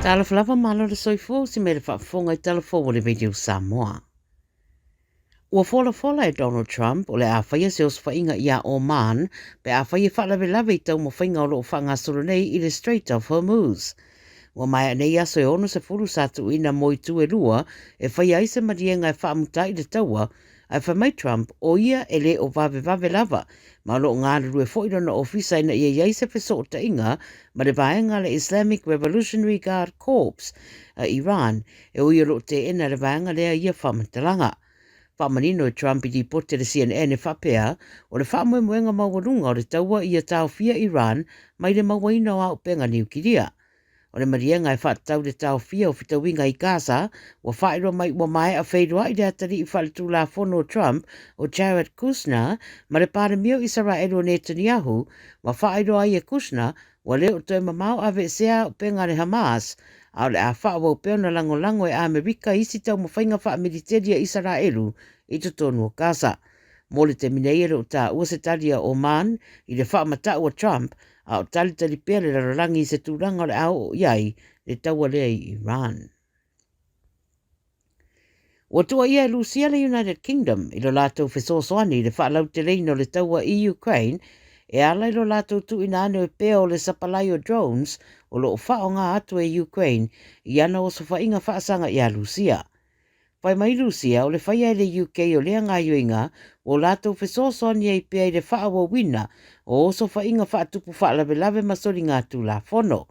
Talafalava malo le soifua si me le whaafonga I talafo o le video Samoa. Ua fola e Donald Trump o le a whaia se os whainga ia Oman pe a whaia whalawe I tau mo whainga o loo whangasoro nei I le Strait of Hormuz. Ua mai nei aso e ono se furu satu ina moi tu e lua e whaia isa marienga e whaamuta I le taua ai whamai Trump o ia e le o vave lava ma loo ngāre rue fo na ofisa ina ia iaisa peso o tainga ma le vaenga le Islamic Revolutionary Guard Corps a Iran e o ia loo te ena le vaenga lea ia whamatalanga. Whamanino e Trump I di pote le CNN e whapea o le whaamwemuenga mauarunga o le taua ia tau fia Iran mai le mawaina o au penga niukiria. O le marienga e whaatau le tau fia o fitawinga I Gaza, wa whaero mai wa mai a whaidua I le atari I whaletū la fono o Trump o Jared Kushner, ma le pare mio Israel o Netanyahu, wa whaero ai e Kushner, wa leo toi mamau ave sea o penga le Hamas, a le a whaewa o peona lango e Amerika isi tau mo whainga wha militeria Israelu I tonu o Gaza. Mo le te mineia o ta ua se talia Oman I le whaamata o Trump, a o tali pia le rarangi se tūranga le au iai le taua lea I Iran. Ua tua ia Lucia le United Kingdom I lo lātou whesosoani le whaalau te reino le taua I Ukraine e ala I lo lātou tu ina ane o pea o le sapalai o drones o lo whao ngā atu e Ukraine I ana o so whainga whaasanga I a Lucia. Pai mai Lucia o le whaia le UK o lea ngā yuinga o lātou whesosoani e pea I le whaawa wina o so whainga whaatupu whaalawe masori ngā tū la fono.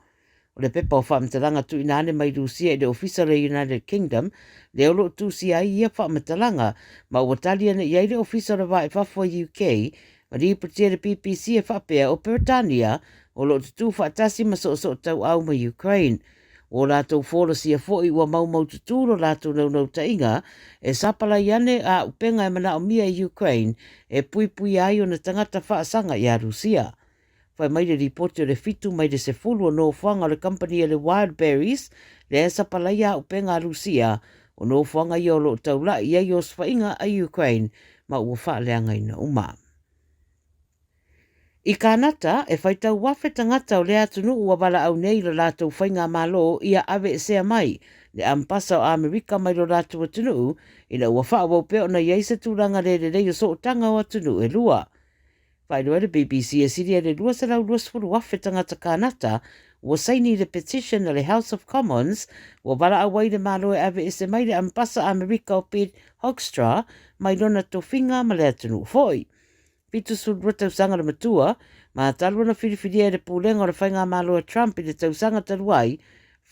O le pepa o whaamatalanga tu inane mai Lucia I le ofisa le United Kingdom, le olo tu si ai ia whaamatalanga, ma ua taliana I le ofisa le vai whafua UK, ma ri putia le BBC e whapea o Britannia, o lo tutu whaatasi maso tau au ma Ukraine. O lātou whora sia fōi ua maumau tuturo lātou nau tainga, e sapala iane a upenga e mana o mia I Ukraine, e pui ai o na tangata whaasanga I a Rusia. Whai mai le ripoti o le fitu mai le se fulu o no whanga le company e le Wildberries, le e sapala ia upenga a Rusia, o no whanga I o lo taula I ai o swainga a Ukraine, ma ua whaaleanga ina uma. I kānata, e whaitau wafe tangata o lea tunu ua wala au nei lo lātou whainga malo ia ave e sea mai, le ampasa o Amerika mai lo lātou atunu, ina ua whaawau peo na iaisa tūranga le rei o so tanga o atunu e lua. Whaidua le BBC e siria le lua salau luasfuru wafe tangata kānata, ua saini le petition o le House of Commons, ua wala au waile malo e ave e se mai le ampasa Amerika o Pete Hoekstra, mai lona tofinga ma le atunu foi. Pitu sulua tausanga le matua, ma talua na whiriwhiria e le pūlenga o le whainga malo e Trump I le tausanga taluai,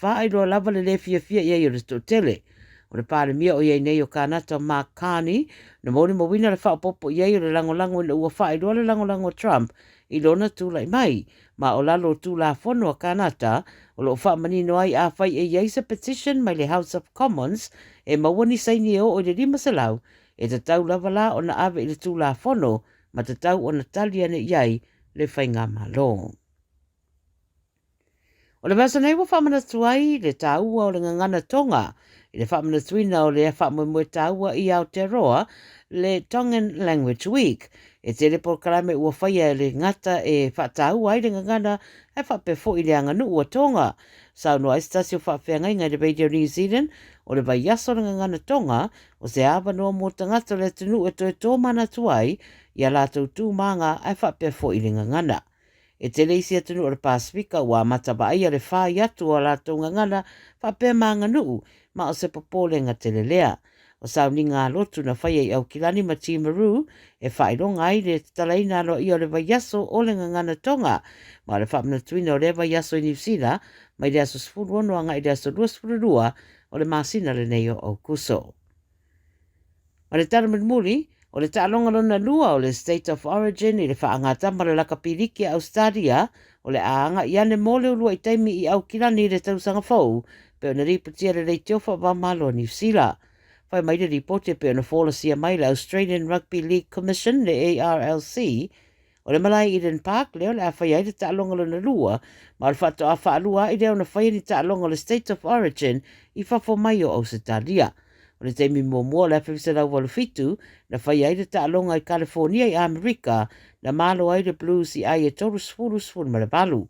wha ai roa lava le fia iei o le tōtele. O le pāre mia o iei nei o kānata Mark Carney, na mōni mawina le whaopopo iei o le langolango ina ua wha ai roa le langolango Trump, I lona tūlai mai, ma o lalo tūla whono o kānata, o lo wha manino ai a whai e iaisa petition mai le House of Commons, e mawani saini o le rima salau, e te tau lava la o na ave I le tūla whono, ma te tau o Natalia ne iai le whainga malo. O le masa nei wa whamana tuai le taua o le ngangana tonga, I le whamana tuina o le whamamue taua I Aotearoa le Tongan Language Week. E te lepo karame ua whaia le ngata e whataua ai le ngangana e whapefo I le anganu ua tonga. Sau no aistasi o whawhenga ngai le Radio New Zealand o le vai yaso le ngangana tonga o se awa noa mo tangata le tunu e toi tō mana tuai ia lātou tūmanga ai whapea fo I le ngangana. E te leisi atunu o le Pasifika ua mataba ai le whai atu o lātou ngangana whapea manga nuu ma o se popolenga te le lea. O sau ni ngā lotu na whai ai au kilani ma Timaru e whaironga ai le talaina alo I o le vaiaso o le ngangana tonga ma le whamana tuina o le vaiaso I New Zealand mai le aso sfuru ono anga I le aso luasfururua o le masina le neio o kuso. Ma le taraman muli, o le tālonga lona lua o le State of Origin I le whaangatama le lakapiriki a Australia o le aanga I ane mole ulua I taimi I au kilani I le tausanga fau pe o na ripotia le rei tiofa wa malo New Zealand. Whai mai le ripotia pe o na whola sia mai le Australian Rugby League Commission le ARLC o le Malai Eden Park leo le awhai ai le tālonga lona lua ma le whato a whaalua I leo na whai ni tālonga le State of Origin I whafo mai o Australia. O le teimi mua le whiwhisara walufitu na whai ai le tālonga I California I Amerika na malo ai le Blues I ai e toru sfuru ma le balu.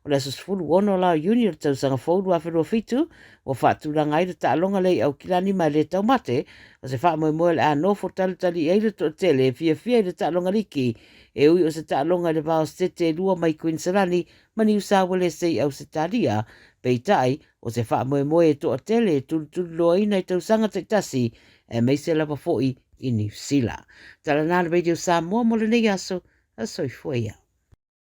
o le susfulu ono la uni o tausanga fōru a whenua fitu, o whātura ngai le tālonga lei au kilani mai le taumate, o se wha moe moe le anofo talitali e le to tele, fia fia le tālonga riki, e ui o se tālonga le vāo stete lua mai Queensland, mani usawale sei au se tāria, peitai, o se wha moe moe to tele, tu loa ina i tausanga te tasi, e mei se lapa fo'i i New Zealand. Tala nāna radio Samoa mo le nei aso, a soifuea.